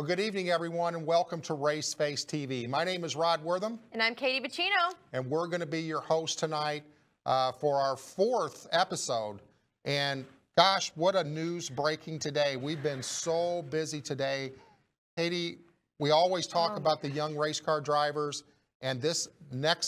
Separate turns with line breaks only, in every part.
Well, good evening, everyone, and welcome to RaceFace TV. My name is Rod Wortham.
And I'm Katie Bacino.
And we're going to be your host tonight for our 4th episode. And gosh, what a news breaking today. We've been so busy today. Katie, we always talk about the young race car drivers, and this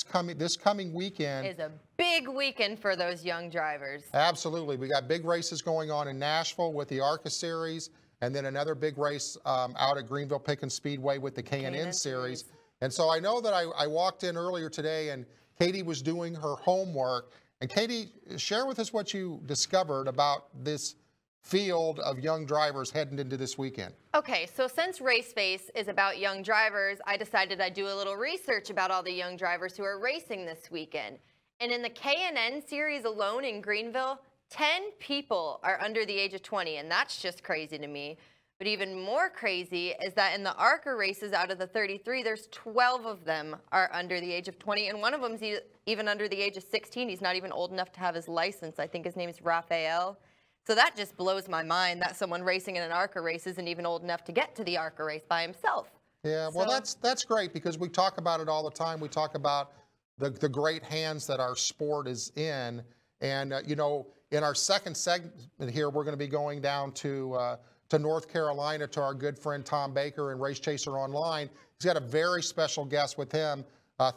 coming weekend
is a big weekend for those young drivers.
Absolutely. We got big races going on in Nashville with the ARCA Series, and then another big race out at Greenville Pickens Speedway with the K&N Series. And so I know that I walked in earlier today and Katie was doing her homework. And Katie, share with us what you discovered about this field of young drivers heading into this weekend.
Okay, so since RaceFace is about young drivers, I decided I'd do a little research about all the young drivers who are racing this weekend. And in the K&N Series alone in Greenville, 10 people are under the age of 20, and that's just crazy to me. But even more crazy is that in the ARCA races out of the 33, there's 12 of them are under the age of 20, and one of them's even under the age of 16. He's not even old enough to have his license. I think his name is Raphael. So that just blows my mind that someone racing in an ARCA race isn't even old enough to get to the ARCA race by himself.
Yeah, well, that's great because we talk about it all the time. We talk about the great hands that our sport is in. And, you know, in our second segment here, we're going to be going down to North Carolina to our good friend Tom Baker and Race Chaser Online. He's got a very special guest with him,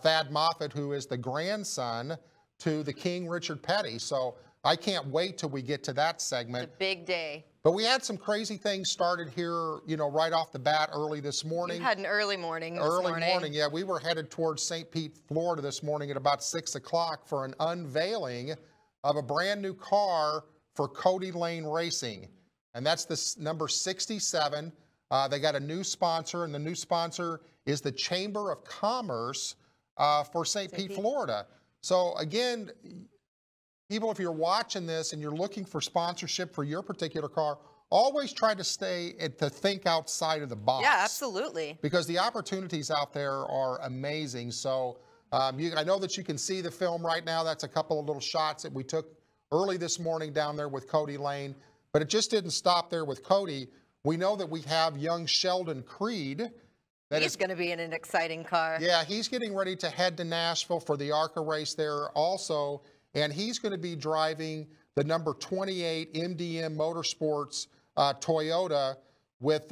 Thad Moffitt, who is the grandson to the King Richard Petty. So I can't wait till we get to that segment.
It's a big day.
But we had some crazy things started here, you know, right off the bat early this morning.
You had an early morning
Early morning, yeah. We were headed towards St. Pete, Florida this morning at about 6 o'clock for an unveiling of a brand new car for Cody Lane Racing. And that's the number 67. They got a new sponsor, and the new sponsor is the Chamber of Commerce for St. Pete, Florida. So again, people, if you're watching this and you're looking for sponsorship for your particular car, always try to think outside of the box.
Yeah, absolutely.
Because the opportunities out there are amazing. So I know that you can see the film right now. That's a couple of little shots that we took early this morning down there with Cody Lane. But it just didn't stop there with Cody. We know that we have young Sheldon Creed.
He's going to be in an exciting car.
Yeah, he's getting ready to head to Nashville for the ARCA race there also. And he's going to be driving the number 28 MDM Motorsports Toyota with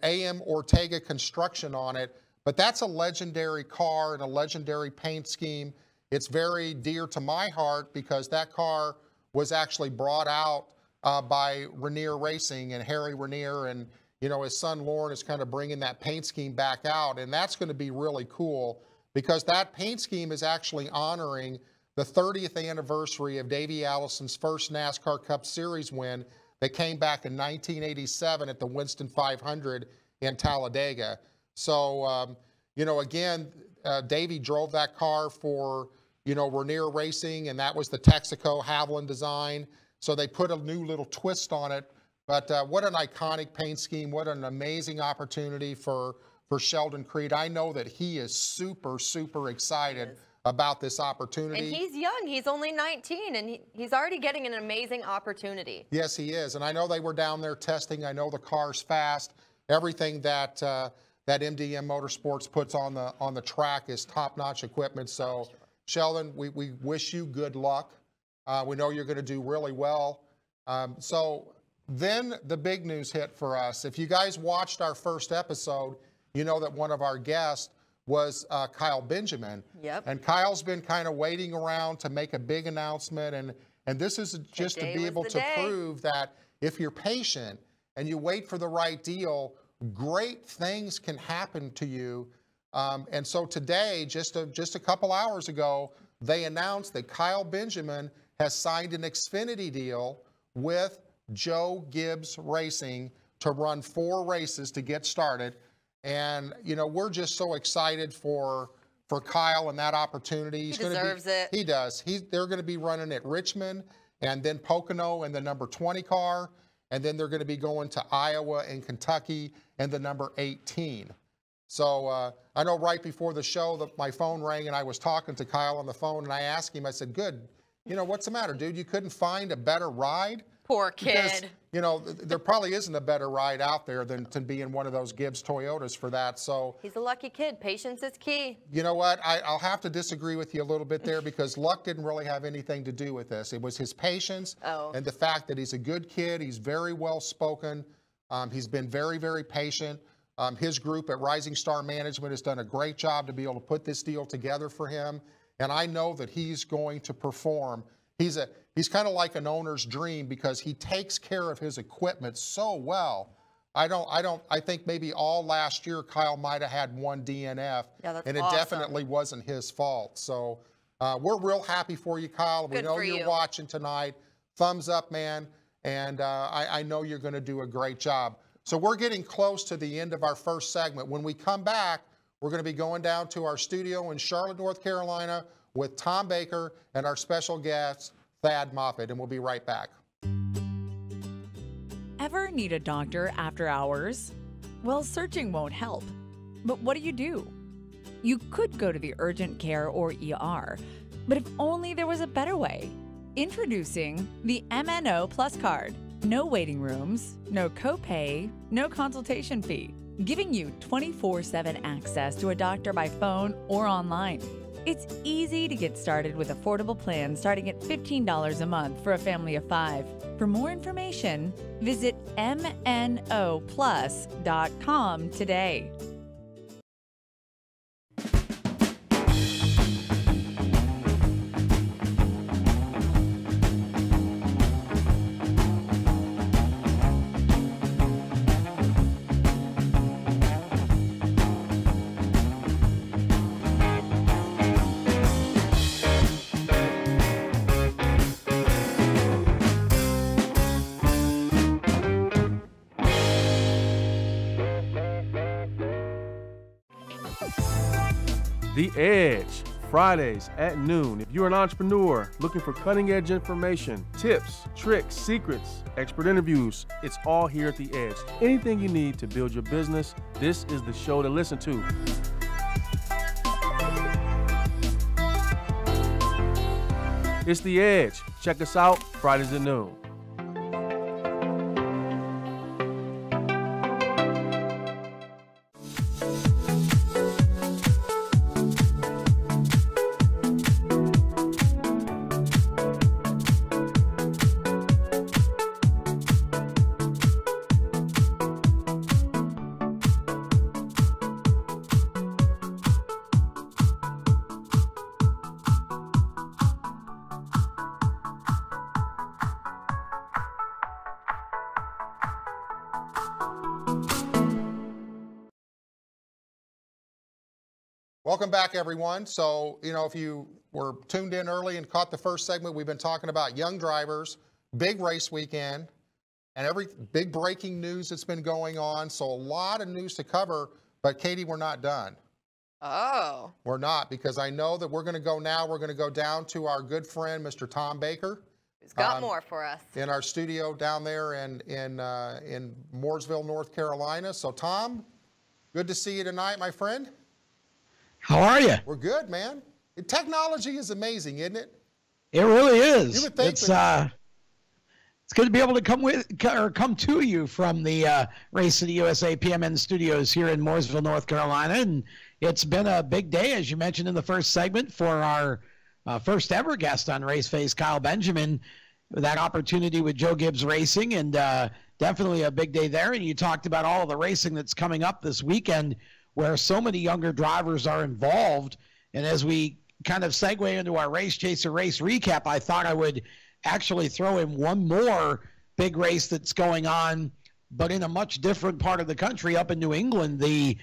AM Ortega construction on it. But that's a legendary car and a legendary paint scheme. It's very dear to my heart because that car was actually brought out by Rainier Racing and Harry Rainier, and you know his son Lauren is kind of bringing that paint scheme back out, and that's going to be really cool because that paint scheme is actually honoring the 30th anniversary of Davey Allison's first NASCAR Cup Series win that came back in 1987 at the Winston 500 in Talladega. So, you know, again, Davey drove that car for, you know, Rainier Racing, and that was the Texaco Haviland design. So they put a new little twist on it. But what an iconic paint scheme. What an amazing opportunity for Sheldon Creed. I know that he is super, super excited about this opportunity.
And he's young. He's only 19, and he's already getting an amazing opportunity.
Yes, he is. And I know they were down there testing. I know the car's fast. Everything that that MDM Motorsports puts on the track is top-notch equipment. So, Sheldon, we wish you good luck. We know you're going to do really well. So then the big news hit for us. If you guys watched our first episode, you know that one of our guests was Kyle Benjamin.
Yep.
And Kyle's been kind of waiting around to make a big announcement. And this is just to be able to prove that if you're patient and you wait for the right deal, great things can happen to you. And so today, just a couple hours ago, they announced that Kyle Benjamin has signed an Xfinity deal with Joe Gibbs Racing to run 4 races to get started. And, you know, we're just so excited for Kyle and that opportunity.
He deserves it.
He does. They're going to be running at Richmond and then Pocono in the number 20 car. And then they're going to be going to Iowa and Kentucky and the number 18. So I know right before the show that my phone rang and I was talking to Kyle on the phone and I asked him, I said, good, you know, what's the matter, dude? You couldn't find a better ride?
Poor kid.
Because, you know, there probably isn't a better ride out there than to be in one of those Gibbs Toyotas for that. So
He's a lucky kid. Patience is key.
you know what? I'll have to disagree with you a little bit there because luck didn't really have anything to do with this. It was his patience and the fact that he's a good kid. He's very well spoken. He's been very, very patient. His group at Rising Star Management has done a great job to be able to put this deal together for him. And I know that he's going to perform. He's kind of like an owner's dream because he takes care of his equipment so well. I think maybe all last year Kyle might have had one DNF, and it definitely wasn't his fault. So we're real happy for you, Kyle. We know you're watching tonight. Thumbs up, man. And I know you're going to do a great job. So we're getting close to the end of our first segment. When we come back, we're going to be going down to our studio in Charlotte, North Carolina with Tom Baker and our special guest, Thad Moffitt, and we'll be right back.
Ever need a doctor after hours? Well, searching won't help. But what do? You could go to the urgent care or ER, but if only there was a better way. Introducing the MNO Plus card. No waiting rooms, no copay, no consultation fee, giving you 24/7 access to a doctor by phone or online. It's easy to get started with affordable plans starting at $15 a month for a family of 5. For more information, visit mnoplus.com today.
The Edge, Fridays at noon. If you're an entrepreneur looking for cutting-edge information, tips, tricks, secrets, expert interviews, it's all here at The Edge. Anything you need to build your business, this is the show to listen to. It's The Edge. Check us out Fridays at noon.
Welcome back, everyone. So, you know, if you were tuned in early and caught the first segment, we've been talking about young drivers, big race weekend, and every big breaking news that's been going on. So a lot of news to cover, but Katie, we're not done.
Oh.
We're not, because I know that we're going to go now. We're going to go down to our good friend, Mr. Tom Baker.
Who's got more for us.
In our studio down there in Mooresville, North Carolina. So, Tom, good to see you tonight, my friend.
How are you?
We're good, man. Technology is amazing, isn't it?
It really is.
You would think
it's good to be able to come to you from the Race of the USA PMN studios here in Mooresville, North Carolina. And it's been a big day, as you mentioned in the first segment, for our first ever guest on RaceFace, Kyle Benjamin. That opportunity with Joe Gibbs Racing, and definitely a big day there. And you talked about all of the racing that's coming up this weekend, where so many younger drivers are involved. And as we kind of segue into our Race Chaser Race recap, I thought I would actually throw in one more big race that's going on, but in a much different part of the country, up in New England. The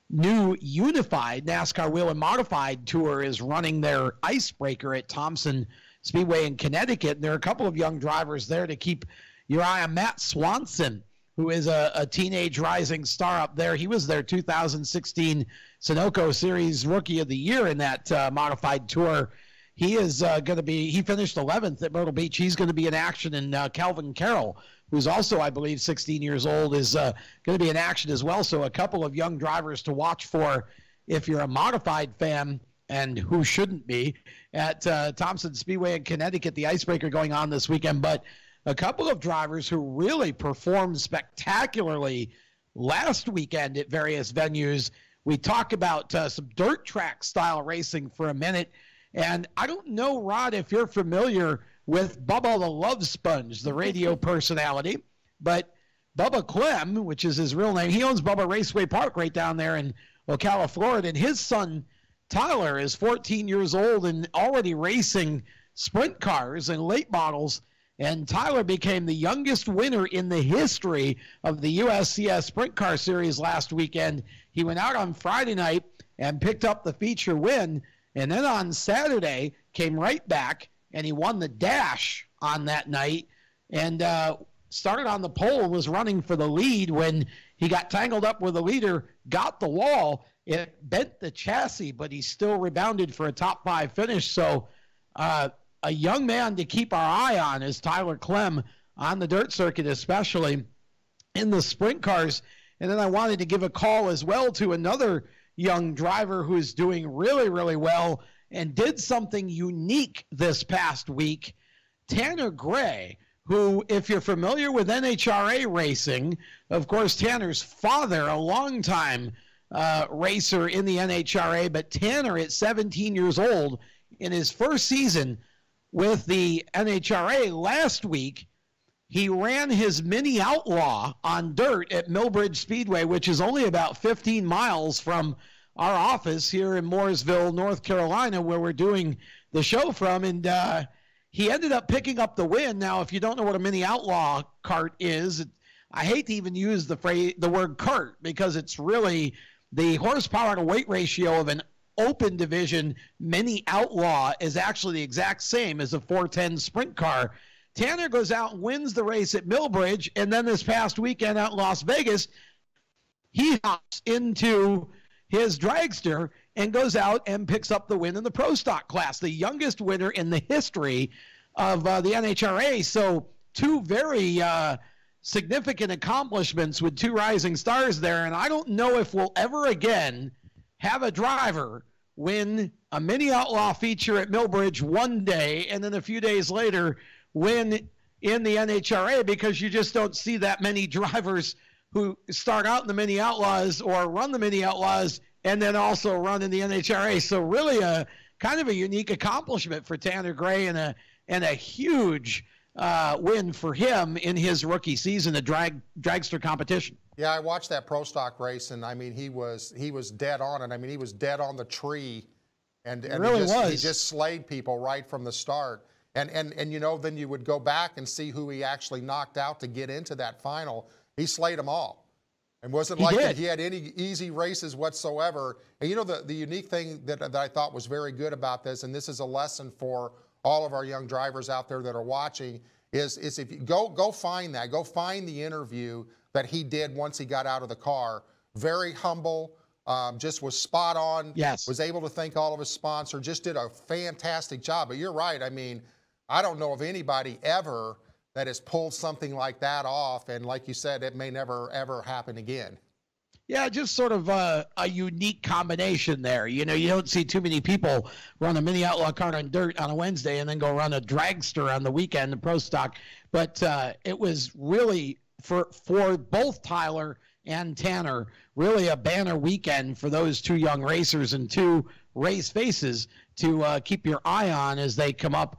new unified NASCAR Wheel and Modified Tour is running their icebreaker at Thompson Speedway in Connecticut. And there are a couple of young drivers there to keep your eye on. Matt Swanson, who is a teenage rising star up there. He was their 2016 Sunoco Series Rookie of the Year in that modified tour. He is going to be, he finished 11th at Myrtle Beach. He's going to be in action. And Calvin Carroll, who's also, I believe, 16 years old, is going to be in action as well. So a couple of young drivers to watch for if you're a modified fan, and who shouldn't be, at Thompson Speedway in Connecticut, the icebreaker going on this weekend. But a couple of drivers who really performed spectacularly last weekend at various venues. We talk about some dirt track style racing for a minute. And I don't know, Rod, if you're familiar with Bubba the Love Sponge, the radio personality, but Bubba Clem, which is his real name, he owns Bubba Raceway Park right down there in Ocala, Florida. And his son, Tyler, is 14 years old and already racing sprint cars and late models. And Tyler became the youngest winner in the history of the USCS Sprint Car Series last weekend. He went out on Friday night and picked up the feature win. And then on Saturday, came right back, and he won the dash on that night and started on the pole and was running for the lead when he got tangled up with the leader, got the wall. It bent the chassis, but he still rebounded for a top 5 finish. So a young man to keep our eye on is Tyler Clem on the dirt circuit, especially in the sprint cars. And then I wanted to give a call as well to another young driver who is doing really, really well and did something unique this past week. Tanner Gray, who, if you're familiar with NHRA racing, of course, Tanner's father, a longtime racer in the NHRA, but Tanner at 17 years old in his first season with the NHRA last week, he ran his mini outlaw on dirt at Millbridge Speedway, which is only about 15 miles from our office here in Mooresville, North Carolina, where we're doing the show from. And he ended up picking up the win. Now, if you don't know what a mini outlaw kart is, I hate to even use the word kart because it's really the horsepower to weight ratio of an open division mini outlaw is actually the exact same as a 410 sprint car. Tanner goes out and wins the race at Millbridge, and then this past weekend out in Las Vegas, he hops into his dragster and goes out and picks up the win in the Pro Stock class, the youngest winner in the history of the NHRA. So 2 very significant accomplishments with 2 rising stars there, and I don't know if we'll ever again have a driver win a mini outlaw feature at Millbridge one day and then a few days later win in the NHRA, because you just don't see that many drivers who start out in the mini outlaws or run the mini outlaws and then also run in the NHRA. So really a kind of a unique accomplishment for Tanner Gray and a huge win for him in his rookie season, the dragster competition.
Yeah, I watched that Pro Stock race, and I mean, he was dead on it. I mean, he was dead on the tree, and
really
he just slayed people right from the start. And you know, then you would go back and see who he actually knocked out to get into that final. He slayed them all. And wasn't like that he had any easy races whatsoever. And you know, the unique thing that I thought was very good about this, and this is a lesson for all of our young drivers out there that are watching, is if you go find that, go find the interview that he did once he got out of the car. Very humble, just was spot on.
Yes.
Was able to thank all of his sponsors, just did a fantastic job. But you're right. I mean, I don't know of anybody ever that has pulled something like that off. And like you said, it may never, ever happen again.
Yeah, just sort of a unique combination there. You know, you don't see too many people run a mini outlaw kart on dirt on a Wednesday and then go run a dragster on the weekend, the Pro Stock. But it was really, for both Tyler and Tanner, really a banner weekend for those 2 young racers and 2 race faces to keep your eye on as they come up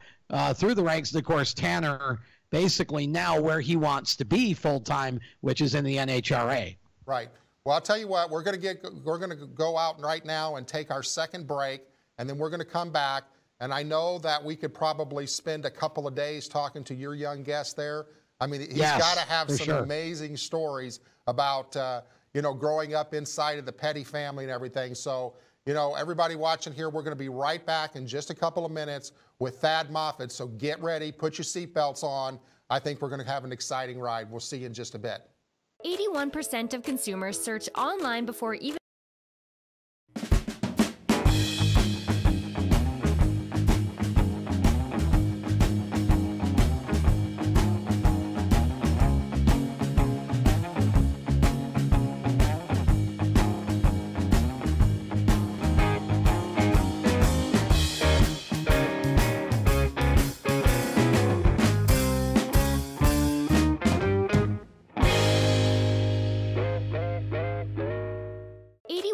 through the ranks. And of course, Tanner basically now where he wants to be full-time, which is in the NHRA.
Right. Well, I'll tell you what, we're going to go out right now and take our second break, and then we're going to come back. And I know that we could probably spend a couple of days talking to your young guest there. I mean, he's got to have some amazing stories about, you know, growing up inside of the Petty family and everything. So, you know, everybody watching here, we're going to be right back in just a couple of minutes with Thad Moffitt. So get ready, put your seatbelts on. I think we're going to have an exciting ride. We'll see you in just a bit.
81% of consumers search online before even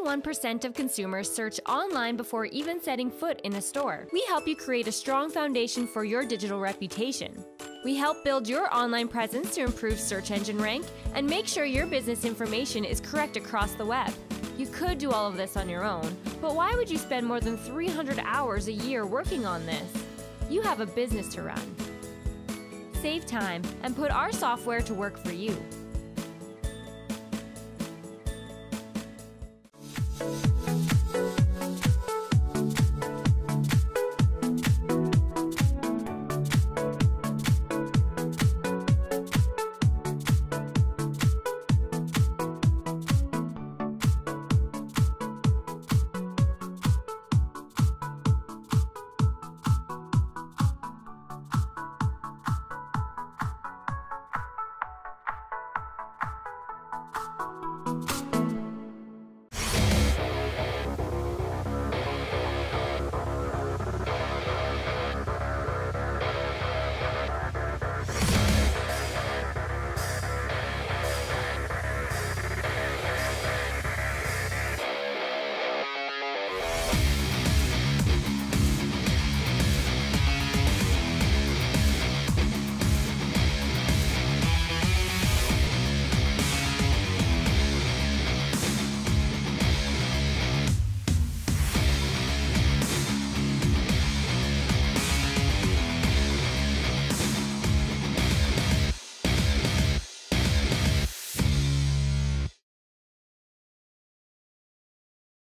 91% of consumers search online before even setting foot in a store. We help you create a strong foundation for your digital reputation. We help build your online presence to improve search engine rank and make sure your business information is correct across the web. You could do all of this on your own, but why would you spend more than 300 hours a year working on this? You have a business to run. Save time and put our software to work for you.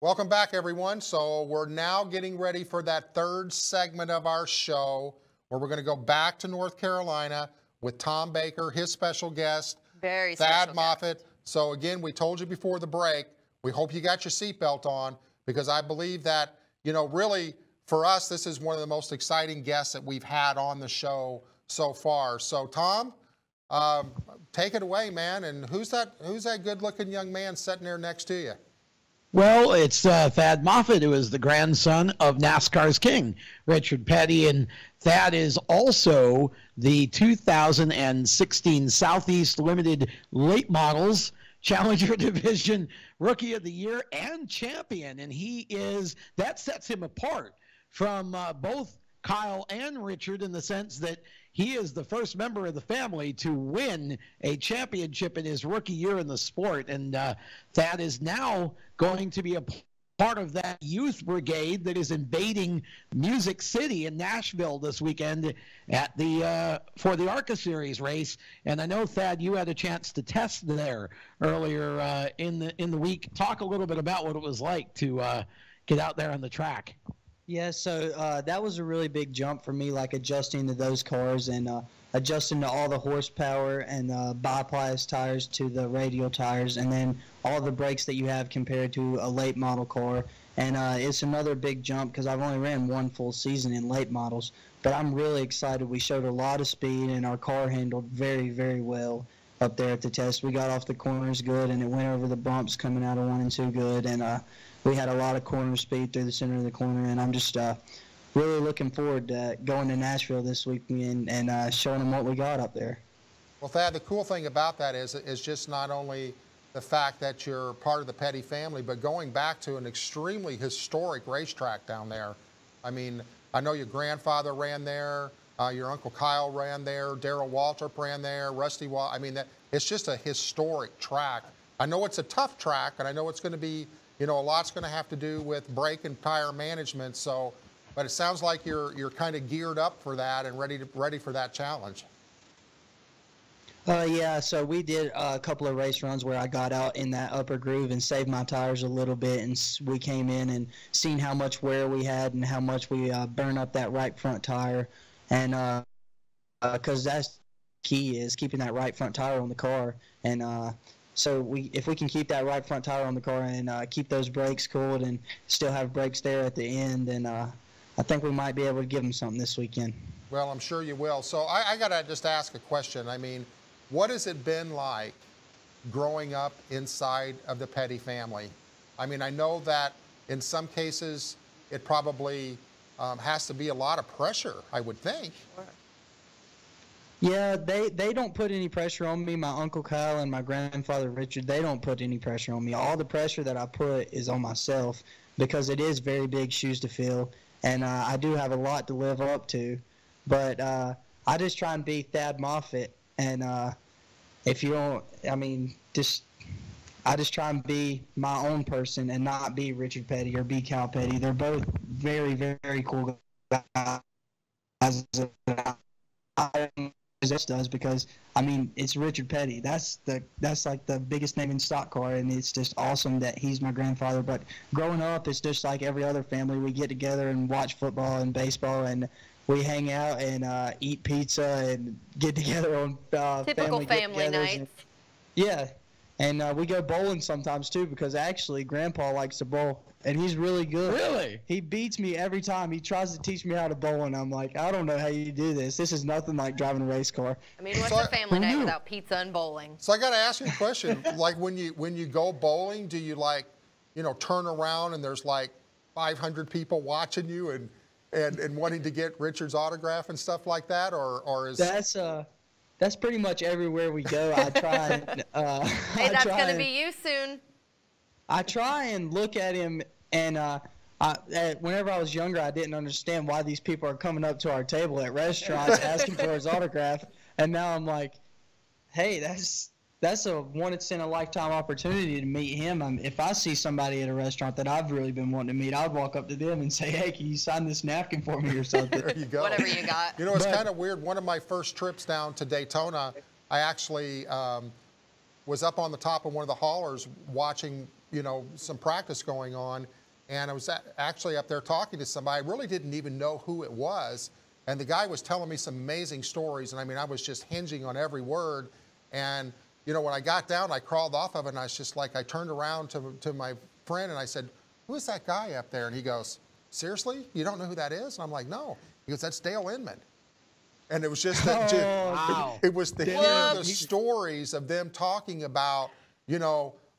Welcome back, everyone. So we're now getting ready for that third segment of our show where we're going to go back to North Carolina with Tom Baker, his special guest, Thad Moffitt. So again, we told you before the break, we hope you got your seatbelt on because I believe that, you know, really for us, this is one of the most exciting guests that we've had on the show so far. So Tom, take it away, man. And who's that good-looking young man sitting there next to you?
Well, it's Thad Moffitt, who is the grandson of NASCAR's king, Richard Petty. And Thad is also the 2016 Southeast Limited Late Models Challenger Division Rookie of the Year and champion. And that sets him apart from both Kyle and Richard in the sense that he is the first member of the family to win a championship in his rookie year in the sport. And Thad is now going to be a part of that youth brigade that is invading Music City in Nashville this weekend at for the ARCA Series race. And I know, Thad, you had a chance to test there earlier in the week. Talk a little bit about what it was like to get out there on the track.
Yeah, so that was a really big jump for me, like adjusting to those cars and adjusting to all the horsepower and biplastics tires to the radial tires, and then all the brakes that you have compared to a late model car. And it's another big jump because I've only ran one full season in late models, but I'm really excited. We showed a lot of speed, and our car handled very, very well up there at the test. We got off the corners good, and it went over the bumps coming out of 1 and 2 good, and we had a lot of corner speed through the center of the corner, and I'm just really looking forward to going to Nashville this weekend and showing them what we got up there.
Well, Thad, the cool thing about that is just not only the fact that you're part of the Petty family, but going back to an extremely historic racetrack down there. I mean, I know your grandfather ran there, your Uncle Kyle ran there, Darrell Waltrip ran there, Rusty Wall. I mean, it's just a historic track. I know it's a tough track, and I know it's going to be, you know, a lot's going to have to do with brake and tire management. So, but it sounds like you're kind of geared up for that and ready for that challenge.
Yeah, so we did a couple of race runs where I got out in that upper groove and saved my tires a little bit, and we came in and seen how much wear we had and how much we burned up that right front tire, and because that's key is keeping that right front tire on the car, and so if we can keep that right front tire on the car and keep those brakes cooled and still have brakes there at the end, then I think we might be able to give them something this weekend.
Well, I'm sure you will. So I got to just ask a question. I mean, what has it been like growing up inside of the Petty family? I mean, I know that in some cases it probably has to be a lot of pressure, I would think.
Yeah, they don't put any pressure on me. My Uncle Kyle and my grandfather Richard, they don't put any pressure on me. All the pressure that I put is on myself because it is very big shoes to fill, and I do have a lot to live up to. But I just try and be Thad Moffitt, and if you don't, I mean, I just try and be my own person and not be Richard Petty or be Cal Petty. They're both very, very cool guys. This does because I mean it's Richard Petty. That's like the biggest name in stock car, and it's just awesome that he's my grandfather. But growing up, it's just like every other family. We get together and watch football and baseball, and we hang out and eat pizza and get together on
typical family nights.
Yeah, and we go bowling sometimes too because actually Grandpa likes to bowl. And he's really good.
Really?
He beats me every time. He tries to teach me how to bowl, and I'm like, I don't know how you do this. This is nothing like driving a race car.
I mean, what's a family night without pizza and bowling?
So I got to ask you a question. Like when you go bowling, do you turn around and there's like 500 people watching you and wanting to get Richard's autograph and stuff like that, or is
that's pretty much everywhere we go. I try and
hey, that's gonna be you soon.
I try and look at him, and whenever I was younger, I didn't understand why these people are coming up to our table at restaurants asking for his autograph, and now I'm like, hey, that's a once-in-a-lifetime opportunity to meet him. If I see somebody at a restaurant that I've really been wanting to meet, I'd walk up to them and say, hey, can you sign this napkin for me or something?
There you go.
Whatever you got.
You know, it's kind of weird. One of my first trips down to Daytona, I actually was up on the top of one of the haulers watching some practice going on, and I was actually up there talking to somebody. I really didn't even know who it was, and the guy was telling me some amazing stories, and I mean, I was just hinging on every word, and when I got down, I crawled off of it, and I was just like, I turned around to my friend, and I said, who is that guy up there? And he goes, seriously? You don't know who that is? And I'm like, no. He goes, that's Dale Inman. And it was just that,
wow.
it was the stories of them talking about,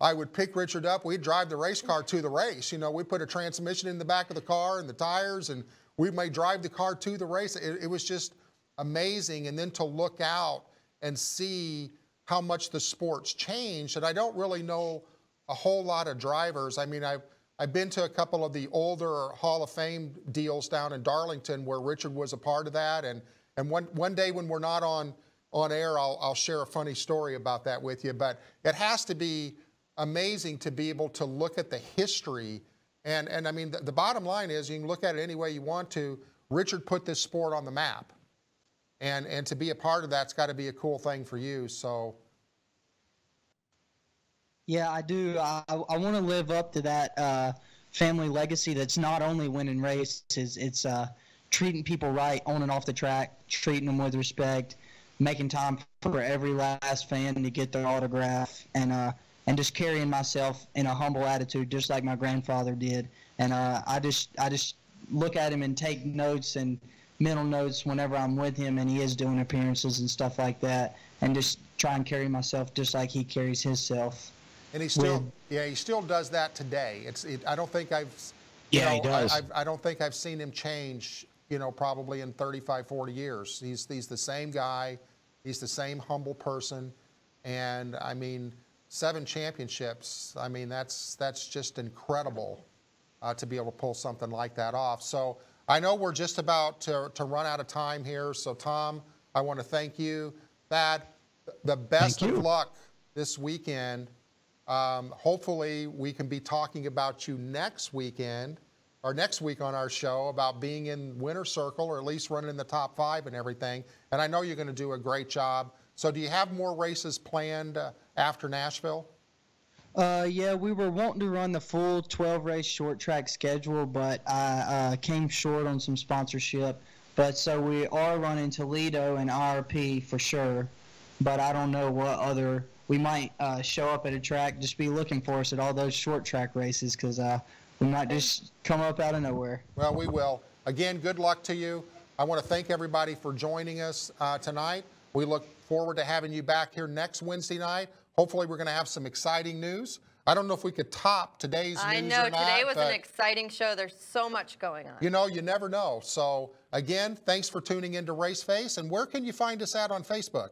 I would pick Richard up. We'd drive the race car to the race. We'd put a transmission in the back of the car and the tires, and we might drive the car to the race. It was just amazing. And then to look out and see how much the sport's changed. And I don't really know a whole lot of drivers. I mean, I've been to a couple of the older Hall of Fame deals down in Darlington where Richard was a part of that. And one day when we're not on air, I'll share a funny story about that with you. But it has to be amazing to be able to look at the history. And I mean, the bottom line is you can look at it any way you want to. Richard put this sport on the map. And to be a part of that's got to be a cool thing for you. So.
Yeah, I do. I want to live up to that family legacy that's not only winning races, it's treating people right on and off the track, treating them with respect, making time for every last fan to get their autograph, and just carrying myself in a humble attitude, just like my grandfather did. And I just look at him and take notes and mental notes whenever I'm with him and he is doing appearances and stuff like that, and just try and carry myself just like he carries himself.
And he still does that today. I don't think
he does.
I don't think I've seen him change, probably in 35, 40 years. He's the same guy. He's the same humble person. And I mean, 7 championships. I mean, that's just incredible to be able to pull something like that off. So I know we're just about to run out of time here. So Tom, I want to thank you. Thad, the best of luck this weekend. Hopefully we can be talking about you next weekend or next week on our show about being in winner's circle or at least running in the top 5 and everything. And I know you're going to do a great job. So do you have more races planned after Nashville?
Yeah, we were wanting to run the full 12-race short track schedule, but I came short on some sponsorship. But so we are running Toledo and IRP for sure, but I don't know what other. We might show up at a track, just be looking for us at all those short track races because we might just come up out of nowhere.
Well, we will. Again, good luck to you. I want to thank everybody for joining us tonight. We look forward to having you back here next Wednesday night. Hopefully, we're going to have some exciting news. I don't know if we could top today's news
I know,
or not,
today was an
but,
exciting show. There's so much going on.
you know, you never know. So, again, thanks for tuning into RaceFace. And where can you find us at on Facebook?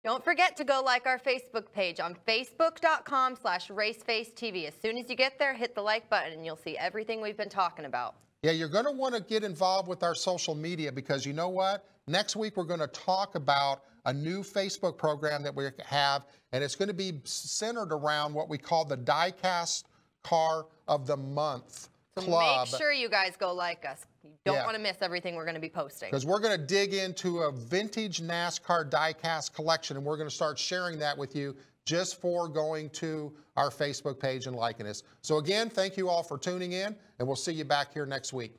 Don't forget to go like our Facebook page on facebook.com/RaceFaceTV. As soon as you get there, hit the like button and you'll see everything we've been talking about.
Yeah, you're going to want to get involved with our social media because you know what? Next week, we're going to talk about a new Facebook program that we have, and it's going to be centered around what we call the Diecast Car of the Month Club.
Make sure you guys go like us. You don't want to miss everything we're going to be posting.
Because we're going to dig into a vintage NASCAR diecast collection, and we're going to start sharing that with you just for going to our Facebook page and liking us. So again, thank you all for tuning in, and we'll see you back here next week.